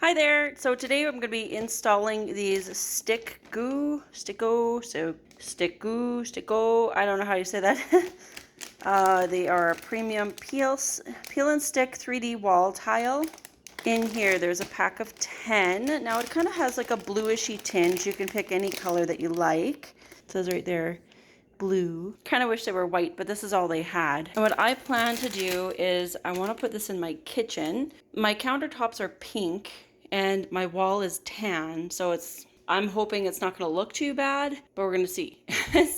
Hi there. So today I'm going to be installing these Sticko. I don't know how you say that. They are a premium peel and stick 3D wall tile. In here there's a pack of 10. Now it kind of has like a bluishy tinge. You can pick any color that you like. It says right there, blue. Kind of wish they were white, but this is all they had. And what I plan to do is I want to put this in my kitchen. My countertops are pink and my wall is tan, so I'm hoping it's not going to look too bad, but we're going to see.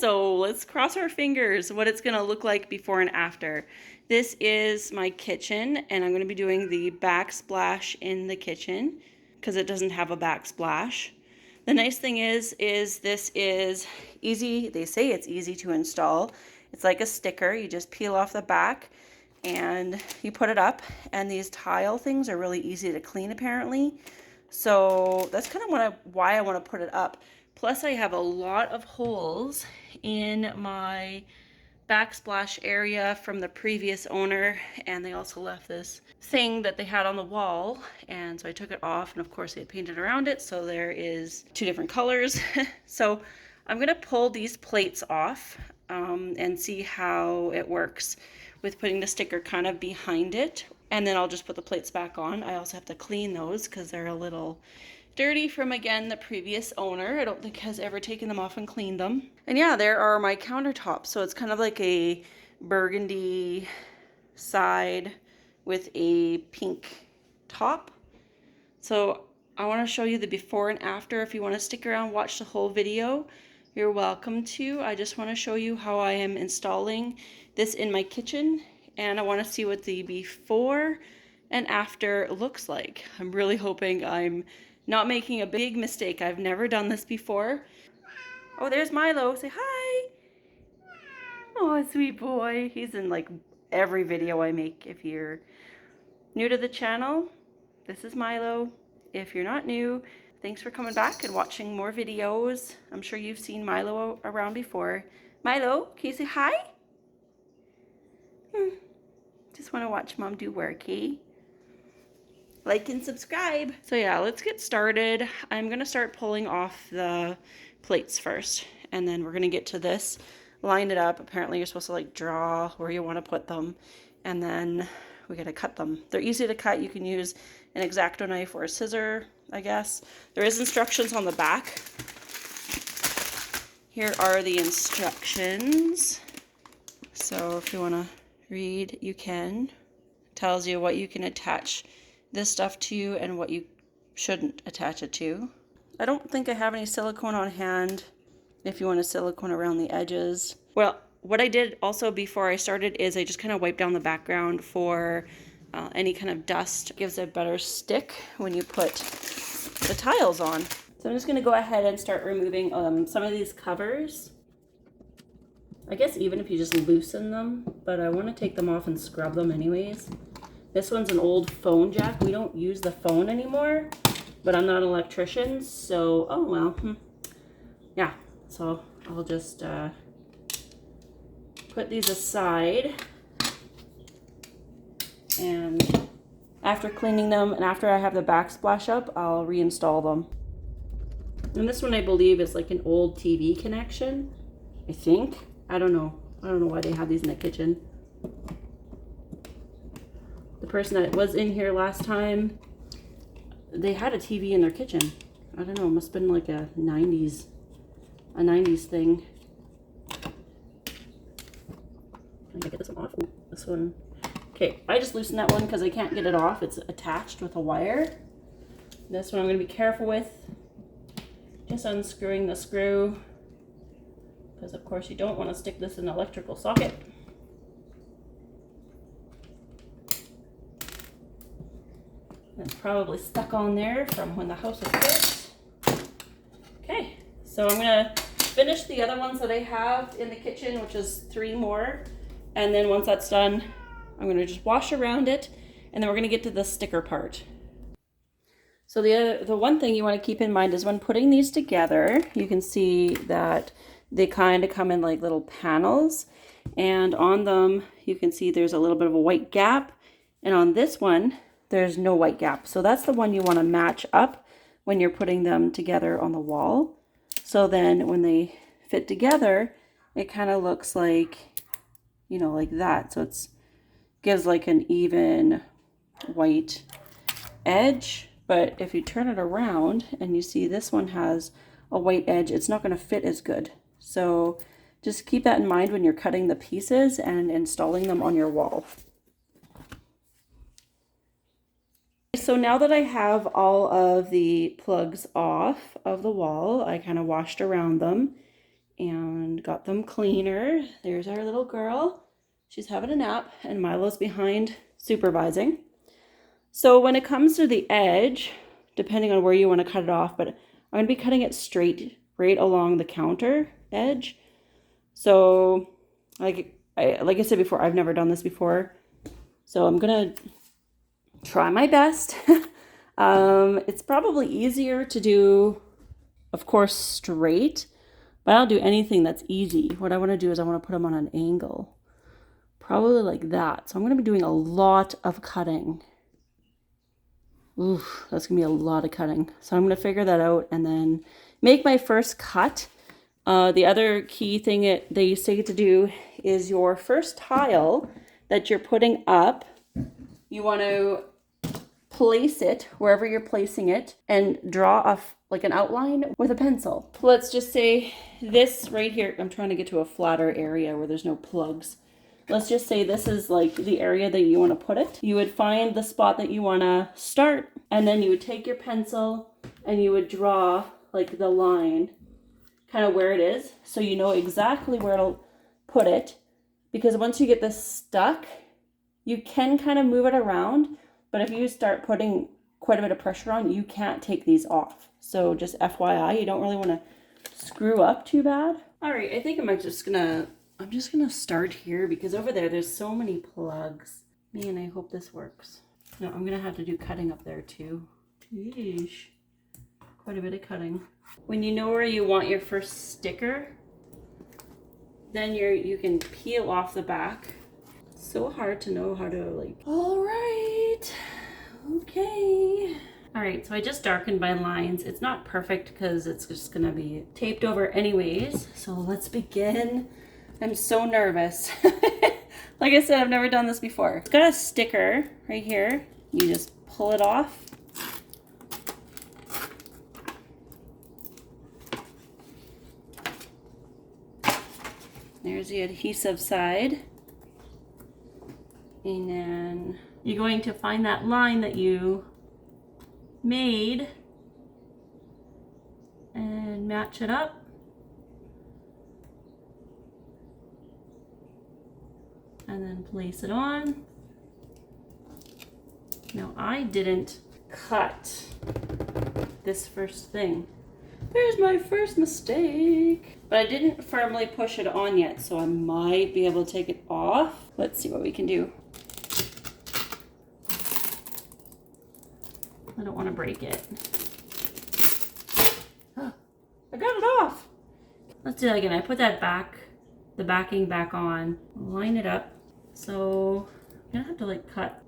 So let's cross our fingers what it's going to look like before and after. This is my kitchen, and I'm going to be doing the backsplash in the kitchen because it doesn't have a backsplash. The nice thing is this is easy. They say it's easy to install. It's like a sticker. You just peel off the back and you put it up, and these tile things are really easy to clean apparently. So that's kind of why I want to put it up. Plus I have a lot of holes in my backsplash area from the previous owner, and they also left this thing that they had on the wall, and so I took it off, and of course they had painted around it, so there is two different colors. So I'm gonna pull these plates off and see how it works with putting the sticker kind of behind it, and then I'll just put the plates back on. I also have to clean those because they're a little dirty from, again, the previous owner. I don't think has ever taken them off and cleaned them. And yeah, there are my countertops. So it's kind of like a burgundy side with a pink top. So I want to show you the before and after. If you want to stick around, watch the whole video, you're welcome to. I just want to show you how I am installing this in my kitchen, and I want to see what the before and after looks like. I'm really hoping I'm not making a big mistake. I've never done this before. Oh, there's Milo. Say hi. Oh, sweet boy. He's in like every video I make. If you're new to the channel, this is Milo. If you're not new, thanks for coming back and watching more videos. I'm sure you've seen Milo around before. Milo, can you say hi? Just want to watch Mom do work, eh? Like and subscribe. So yeah, let's get started. I'm gonna start pulling off the plates first, and then we're gonna get to this, line it up. Apparently you're supposed to like draw where you want to put them, and then we gotta cut them. They're easy to cut. You can use an X-Acto knife or a scissor, I guess. There is instructions on the back. Here are the instructions. So if you want to read, you can. It tells you what you can attach this stuff to and what you shouldn't attach it to. I don't think I have any silicone on hand if you want to silicone around the edges. Well, what I did also before I started is I just kind of wiped down the background for any kind of dust. It gives a better stick when you put the tiles on. So I'm just going to go ahead and start removing some of these covers. I guess even if you just loosen them, but I want to take them off and scrub them anyways. This one's an old phone jack. We don't use the phone anymore, but I'm not an electrician, so, oh well. Yeah, so I'll just put these aside. And after cleaning them and after I have the backsplash up, I'll reinstall them. And this one I believe is like an old TV connection, I think. I don't know why they have these in the kitchen. The person that was in here last time, they had a TV in their kitchen. I don't know, it must have been like a 90s thing. I gotta get this one off. Ooh, this one. Okay, I just loosened that one because I can't get it off. It's attached with a wire. This one I'm gonna be careful with. Just unscrewing the screw, because of course you don't want to stick this in an electrical socket. It's probably stuck on there from when the house was built. Okay, so I'm gonna finish the other ones that I have in the kitchen, which is 3 more, and then once that's done, I'm gonna just wash around it, and then we're gonna get to the sticker part. So the one thing you want to keep in mind is when putting these together, you can see that they kind of come in like little panels, and on them you can see there's a little bit of a white gap, and on this one there's no white gap. So that's the one you want to match up when you're putting them together on the wall. So then when they fit together, it kind of looks like, you know, like that. So it's gives like an even white edge. But if you turn it around and you see this one has a white edge, it's not going to fit as good. So just keep that in mind when you're cutting the pieces and installing them on your wall. So now that I have all of the plugs off of the wall, I kind of washed around them and got them cleaner. There's our little girl. She's having a nap and Milo's behind supervising. So when it comes to the edge, depending on where you want to cut it off, but I'm going to be cutting it straight, right along the counter edge. So like I said before, I've never done this before. So I'm going to try my best. It's probably easier to do, of course, straight, but I'll do anything that's easy. What I want to do is I want to put them on an angle, probably like that. So I'm going to be doing a lot of cutting. Oof, that's going to be a lot of cutting. So I'm going to figure that out and then make my first cut. The other key thing they say to do is your first tile that you're putting up, you want to place it wherever you're placing it and draw like an outline with a pencil. Let's just say this right here, I'm trying to get to a flatter area where there's no plugs. Let's just say this is like the area that you want to put it. You would find the spot that you want to start, and then you would take your pencil and you would draw like the line kind of where it is, so you know exactly where to put it. Because once you get this stuck, you can kind of move it around, but if you start putting quite a bit of pressure on, you can't take these off. So just FYI, you don't really want to screw up too bad. All right, I think I'm just gonna start here because over there's so many plugs. Man, I hope this works. No, I'm gonna have to do cutting up there too. Yeesh. Quite a bit of cutting. When you know where you want your first sticker, then you can peel off the back. So hard to know how to like. All right, okay. All right, so I just darkened my lines. It's not perfect because it's just gonna be taped over anyways. So let's begin. I'm so nervous. Like I said, I've never done this before. It's got a sticker right here. You just pull it off. There's the adhesive side. And then you're going to find that line that you made and match it up. And then place it on. Now I didn't cut this first thing. There's my first mistake. But I didn't firmly push it on yet, so I might be able to take it off. Let's see what we can do. I don't want to break it. Oh, I got it off. Let's do that again. I put that back, the backing back on, line it up. So I'm gonna have to like cut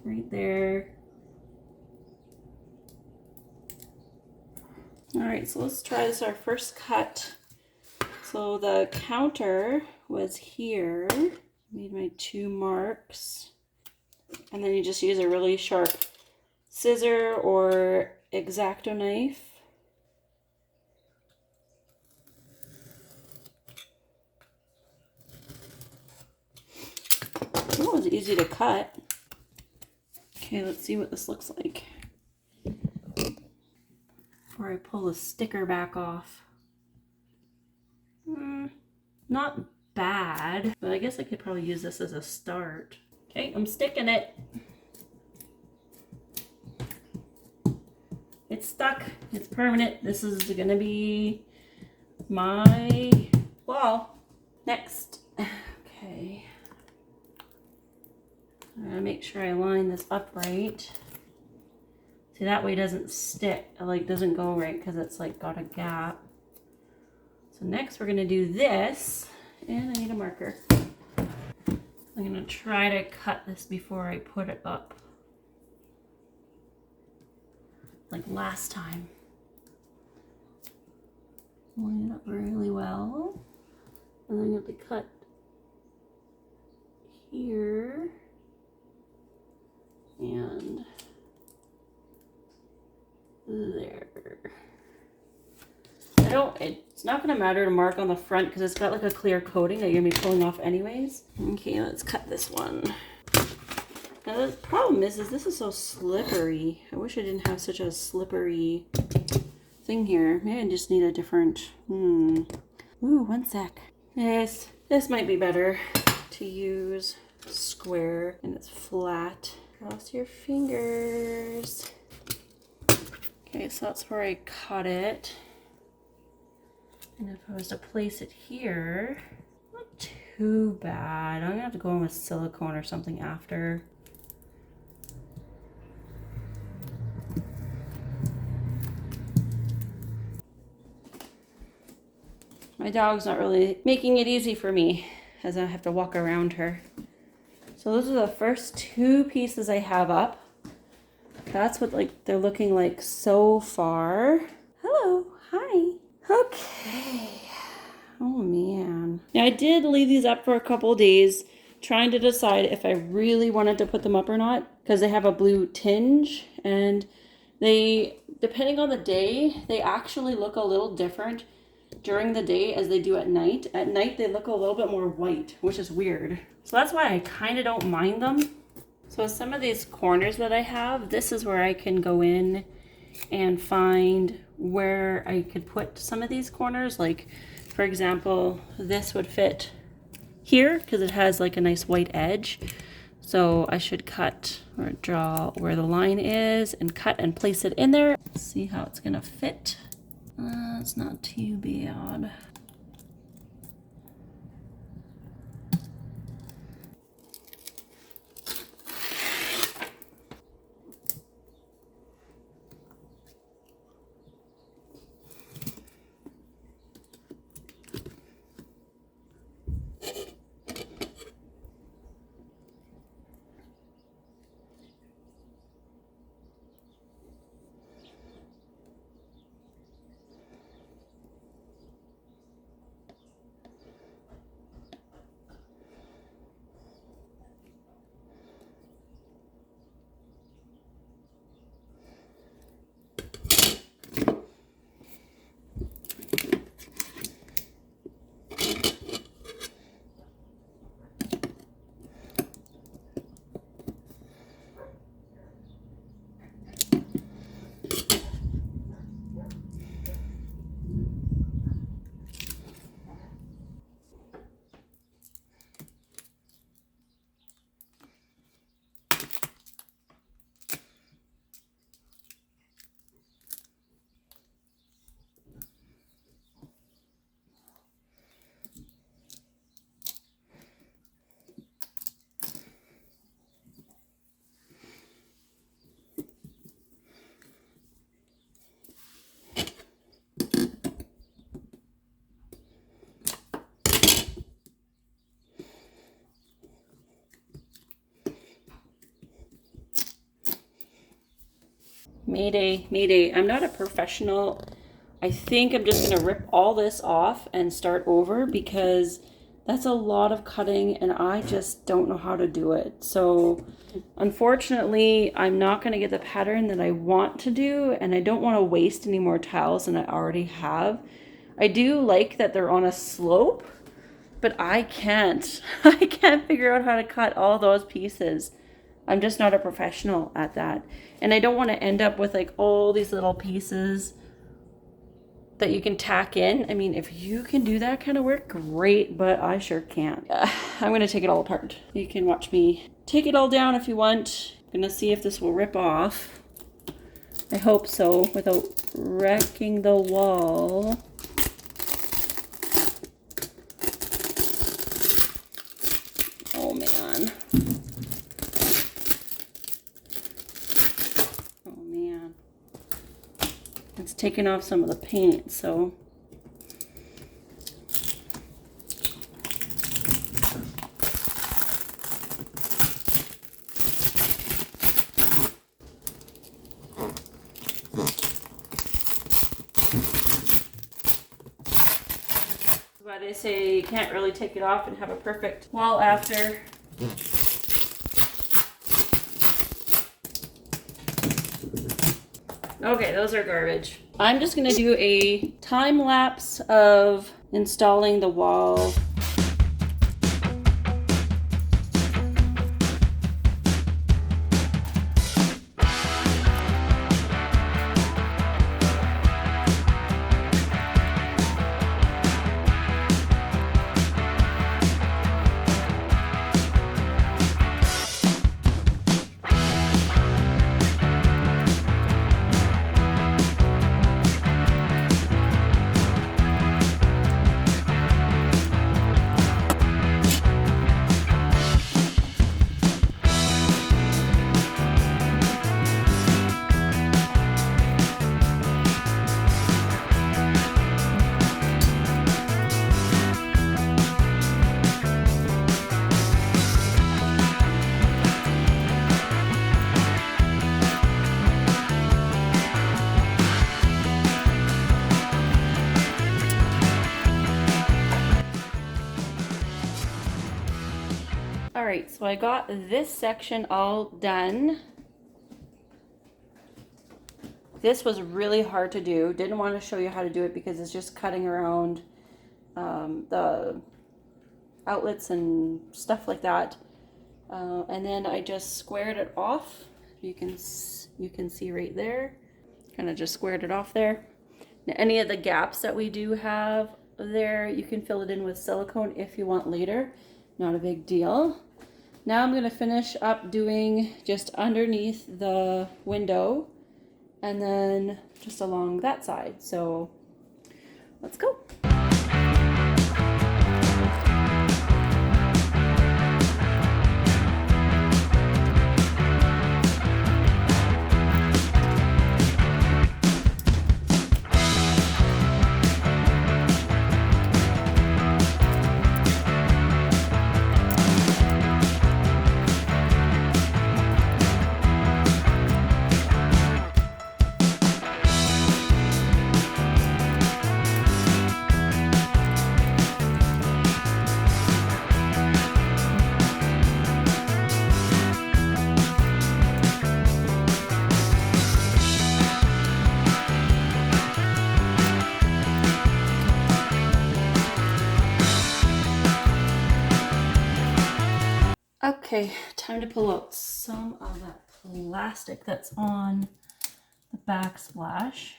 right there. All right, so let's try this, our first cut. So the counter was here. Made my 2 marks. And then you just use a really sharp scissor or X-Acto knife. That was easy to cut. Okay, let's see what this looks like. Before I pull the sticker back off. Not bad, but I guess I could probably use this as a start. Okay, I'm sticking it. It's stuck. It's permanent. This is gonna be my wall. Next. Okay. I'm gonna make sure I line this up right. See, that way it doesn't stick. It like doesn't go right because it's like got a gap. So next we're gonna do this, and I need a marker. I'm gonna try to cut this before I put it up. like last time. Line it up really well. And then you have to cut here and there. It's not gonna matter to mark on the front because it's got like a clear coating that you're gonna be pulling off anyways. Okay, let's cut this one. Now the problem is this is so slippery. I wish I didn't have such a slippery thing here. Maybe I just need a different, Ooh, one sec. This might be better to use. Square and it's flat. Cross your fingers. Okay, so that's where I cut it. And if I was to place it here, not too bad. I'm gonna have to go in with silicone or something after. My dog's not really making it easy for me as I have to walk around her. So those are the first two pieces I have up. That's what like they're looking like so far. Hello, hi. Okay. Oh man. Now I did leave these up for a couple of days, trying to decide if I really wanted to put them up or not, because they have a blue tinge and they, depending on the day, they actually look a little different during the day as they do at night. At night they look a little bit more white, which is weird. So that's why I kind of don't mind them. So some of these corners that I have, this is where I can go in and find where I could put some of these corners. Like, for example, this would fit here because it has like a nice white edge. So I should cut or draw where the line is and cut and place it in there. See how it's gonna fit. It's not too bad. Mayday, mayday. I'm not a professional. I think I'm just gonna rip all this off and start over because that's a lot of cutting and I just don't know how to do it. So unfortunately, I'm not gonna get the pattern that I want to do and I don't wanna waste any more tiles than I already have. I do like that they're on a slope, but I can't. I can't figure out how to cut all those pieces. I'm just not a professional at that. And I don't want to end up with like all these little pieces that you can tack in. I mean, if you can do that kind of work, great, but I sure can't. I'm going to take it all apart. You can watch me take it all down if you want. I'm going to see if this will rip off. I hope so, without wrecking the wall. Oh man. It's taken off some of the paint, so They say you can't really take it off and have a perfect wall after. Okay, those are garbage. I'm just gonna do a time lapse of installing the wall. Alright, so I got this section all done. This was really hard to do. Didn't want to show you how to do it because it's just cutting around the outlets and stuff like that. And then I just squared it off. You can see right there. Kind of just squared it off there. Now, any of the gaps that we do have there, you can fill it in with silicone if you want later. Not a big deal. Now I'm going to finish up doing just underneath the window and then just along that side. So let's go. Okay, time to pull out some of that plastic that's on the backsplash.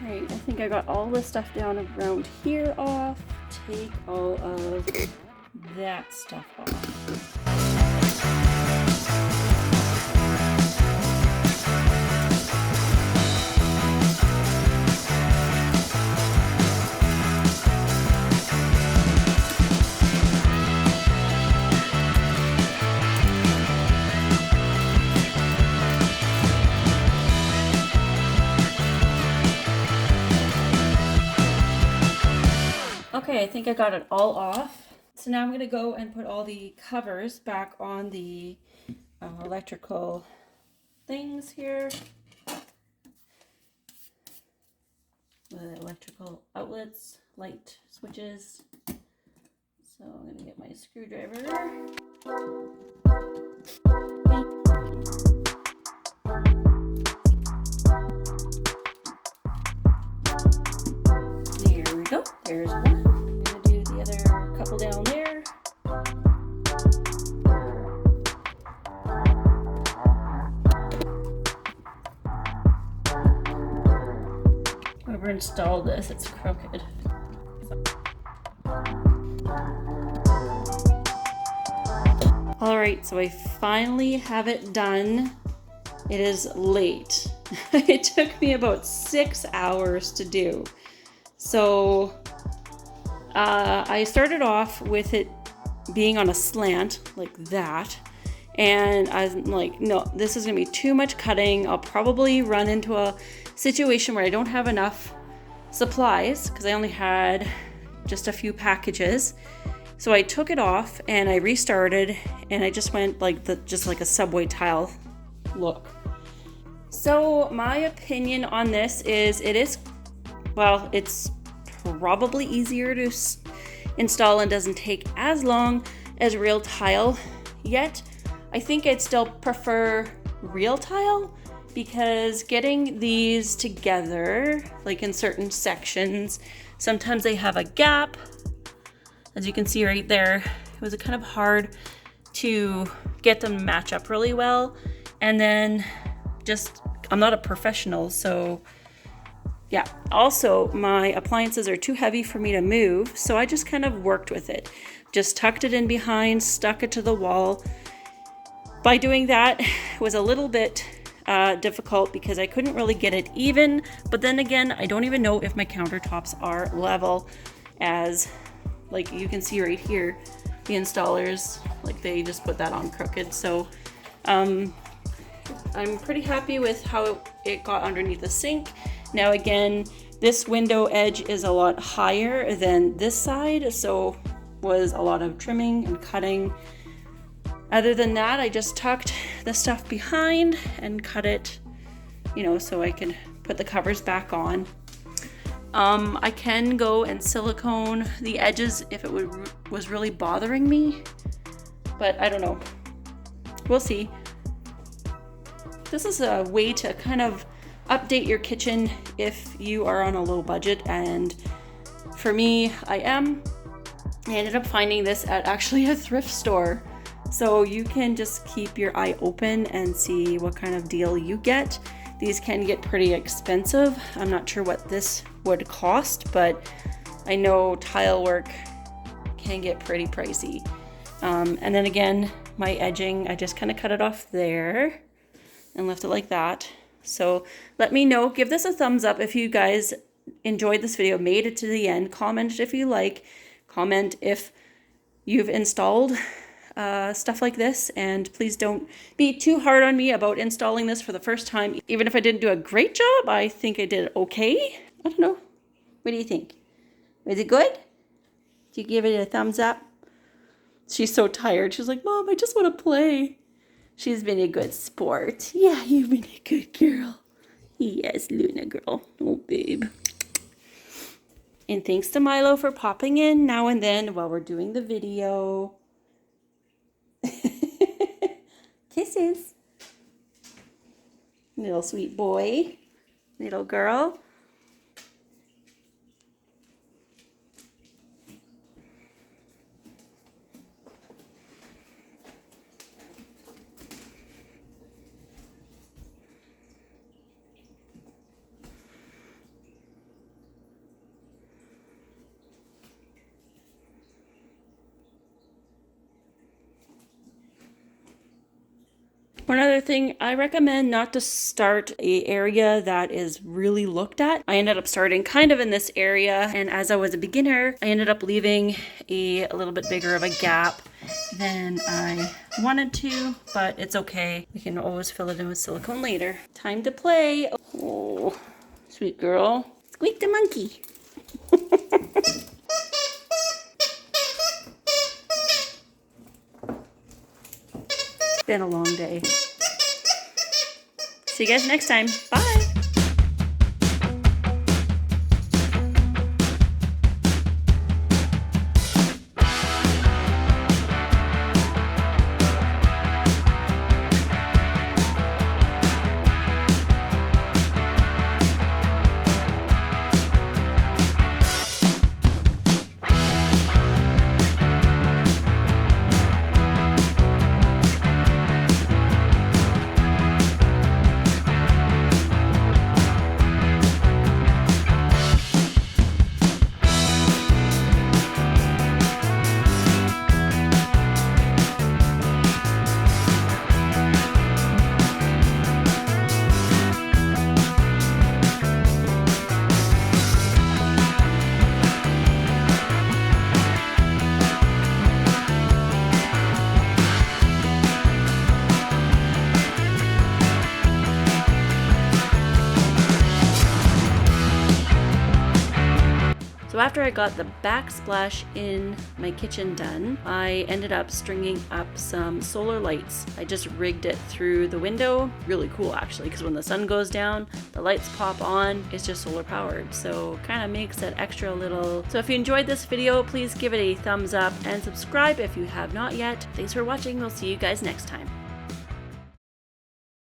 Alright, I think I got all this stuff down around here off. Take all of that stuff off. Okay, I think I got it all off. So now I'm going to go and put all the covers back on the electrical things here. The electrical outlets, light switches. So I'm going to get my screwdriver. There we go. There's one. Couple down there. Whoever installed this, it's crooked. Alright, so I finally have it done. It is late. It took me about 6 hours to do. So I started off with it being on a slant like that, and I'm like, no, this is gonna be too much cutting. I'll probably run into a situation where I don't have enough supplies because I only had just a few packages, So I took it off and I restarted, and I just went like just like a subway tile look. So my opinion on this is it's probably easier to install and doesn't take as long as real tile. Yet I think I'd still prefer real tile, because getting these together, like in certain sections, sometimes they have a gap. As you can see right there, it was kind of hard to get them to match up really well. And then I'm not a professional, so yeah. Also, my appliances are too heavy for me to move, so I just kind of worked with it. Just tucked it in behind, stuck it to the wall. By doing that, it was a little bit difficult because I couldn't really get it even. But then again, I don't even know if my countertops are level, as like you can see right here, the installers, like they just put that on crooked. So I'm pretty happy with how it got underneath the sink. Now again, this window edge is a lot higher than this side, so was a lot of trimming and cutting. Other than that, I just tucked the stuff behind and cut it, so I could put the covers back on. I can go and silicone the edges if it was really bothering me, but I don't know. We'll see. This is a way to kind of update your kitchen if you are on a low budget, and for me, I ended up finding this at actually a thrift store. So you can just keep your eye open and see what kind of deal you get. These can get pretty expensive. I'm not sure what this would cost, but I know tile work can get pretty pricey. And then again, my edging, I just kind of cut it off there and left it like that. So let me know, give this a thumbs up if you guys enjoyed this video, made it to the end. Comment if you like, comment if you've installed stuff like this, and please don't be too hard on me about installing this for the first time. Even if I didn't do a great job, I think I did okay. I don't know. What do you think? Was it good? Did you give it a thumbs up? She's so tired. She's like, Mom, I just want to play. She's been a good sport. Yeah, you've been a good girl. Yes, Luna girl. Oh, babe. And thanks to Milo for popping in now and then while we're doing the video. Kisses. Little sweet boy. Little girl. One other thing, I recommend not to start an area that is really looked at. I ended up starting kind of in this area, and as I was a beginner, I ended up leaving a little bit bigger of a gap than I wanted to, but it's okay. We can always fill it in with silicone later. Time to play. Oh, sweet girl. Squeak the monkey. Been a long day. See you guys next time. Bye. So after I got the backsplash in my kitchen done, I ended up stringing up some solar lights. I just rigged it through the window. Really cool actually, because when the sun goes down, the lights pop on. It's just solar powered, so kind of makes it extra little. So if you enjoyed this video, please give it a thumbs up and subscribe if you have not yet. Thanks for watching. We'll see you guys next time.